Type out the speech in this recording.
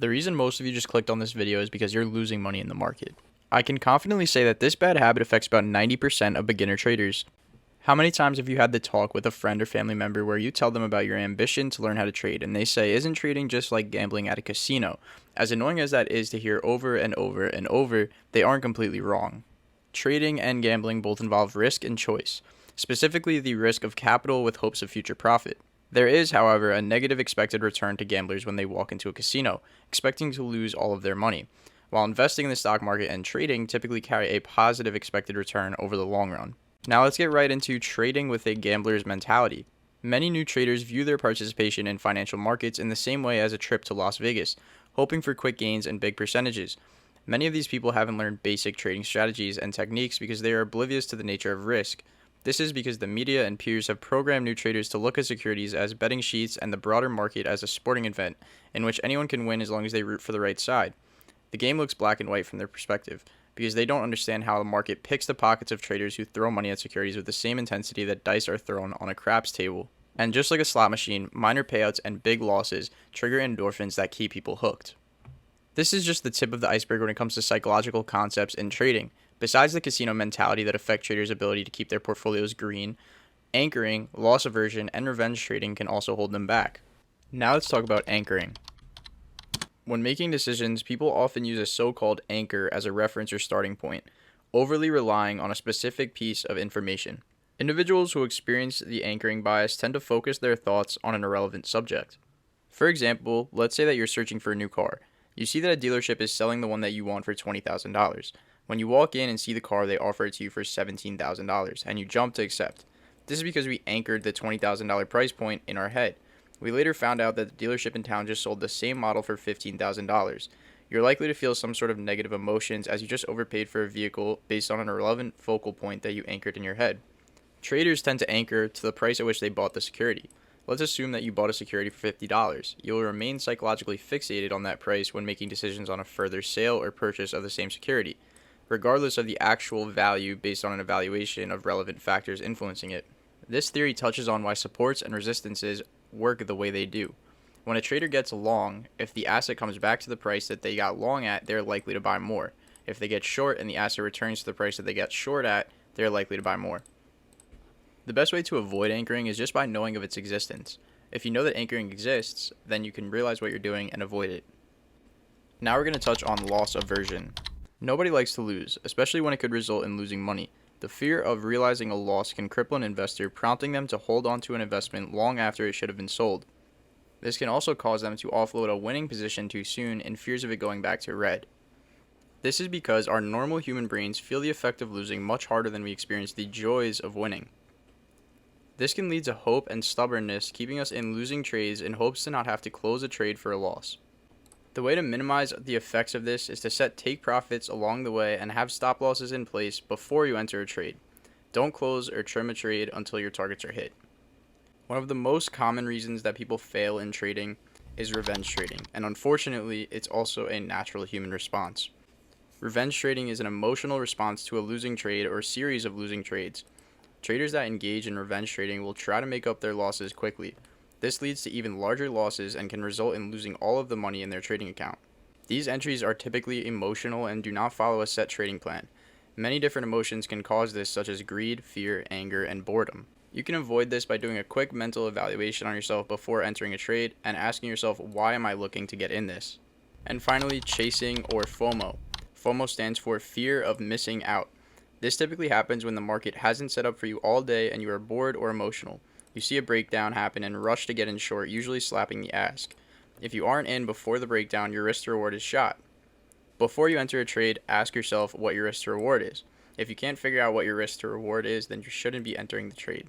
The reason most of you just clicked on this video is because you're losing money in the market. I can confidently say that this bad habit affects about 90% of beginner traders. How many times have you had the talk with a friend or family member where you tell them about your ambition to learn how to trade and they say, "Isn't trading just like gambling at a casino?" As annoying as that is to hear over and over and over, they aren't completely wrong. Trading and gambling both involve risk and choice, specifically the risk of capital with hopes of future profit. There is, however, a negative expected return to gamblers when they walk into a casino, expecting to lose all of their money, while investing in the stock market and trading typically carry a positive expected return over the long run. Now let's get right into trading with a gambler's mentality. Many new traders view their participation in financial markets in the same way as a trip to Las Vegas, hoping for quick gains and big percentages. Many of these people haven't learned basic trading strategies and techniques because they are oblivious to the nature of risk. This is because the media and peers have programmed new traders to look at securities as betting sheets and the broader market as a sporting event in which anyone can win as long as they root for the right side. The game looks black and white from their perspective because they don't understand how the market picks the pockets of traders who throw money at securities with the same intensity that dice are thrown on a craps table. And just like a slot machine, minor payouts and big losses trigger endorphins that keep people hooked. This is just the tip of the iceberg when it comes to psychological concepts in trading. Besides the casino mentality that affect traders' ability to keep their portfolios green, anchoring, loss aversion, and revenge trading can also hold them back. Now let's talk about anchoring. When making decisions, people often use a so-called anchor as a reference or starting point, overly relying on a specific piece of information. Individuals who experience the anchoring bias tend to focus their thoughts on an irrelevant subject. For example, let's say that you're searching for a new car. You see that a dealership is selling the one that you want for $20,000. When you walk in and see the car, they offer it to you for $17,000, and you jump to accept. This is because we anchored the $20,000 price point in our head. We later found out that the dealership in town just sold the same model for $15,000. You're likely to feel some sort of negative emotions as you just overpaid for a vehicle based on an irrelevant focal point that you anchored in your head. Traders tend to anchor to the price at which they bought the security. Let's assume that you bought a security for $50. You will remain psychologically fixated on that price when making decisions on a further sale or purchase of the same security, regardless of the actual value based on an evaluation of relevant factors influencing it. This theory touches on why supports and resistances work the way they do. When a trader gets long, if the asset comes back to the price that they got long at, they're likely to buy more. If they get short and the asset returns to the price that they got short at, they're likely to buy more. The best way to avoid anchoring is just by knowing of its existence. If you know that anchoring exists, then you can realize what you're doing and avoid it. Now we're going to touch on loss aversion. Nobody likes to lose, especially when it could result in losing money. The fear of realizing a loss can cripple an investor, prompting them to hold on to an investment long after it should have been sold. This can also cause them to offload a winning position too soon in fears of it going back to red. This is because our normal human brains feel the effect of losing much harder than we experience the joys of winning. This can lead to hope and stubbornness, keeping us in losing trades in hopes to not have to close a trade for a loss. The way to minimize the effects of this is to set take profits along the way and have stop losses in place before you enter a trade. Don't close or trim a trade until your targets are hit. One of the most common reasons that people fail in trading is revenge trading, and unfortunately, it's also a natural human response. Revenge trading is an emotional response to a losing trade or series of losing trades. Traders that engage in revenge trading will try to make up their losses quickly. This leads to even larger losses and can result in losing all of the money in their trading account. These entries are typically emotional and do not follow a set trading plan. Many different emotions can cause this, such as greed, fear, anger, and boredom. You can avoid this by doing a quick mental evaluation on yourself before entering a trade and asking yourself, why am I looking to get in this? And finally, chasing or FOMO. FOMO stands for fear of missing out. This typically happens when the market hasn't set up for you all day and you are bored or emotional. You see a breakdown happen and rush to get in short, usually slapping the ask. If you aren't in before the breakdown, your risk to reward is shot. Before you enter a trade, ask yourself what your risk to reward is. If you can't figure out what your risk to reward is, then you shouldn't be entering the trade.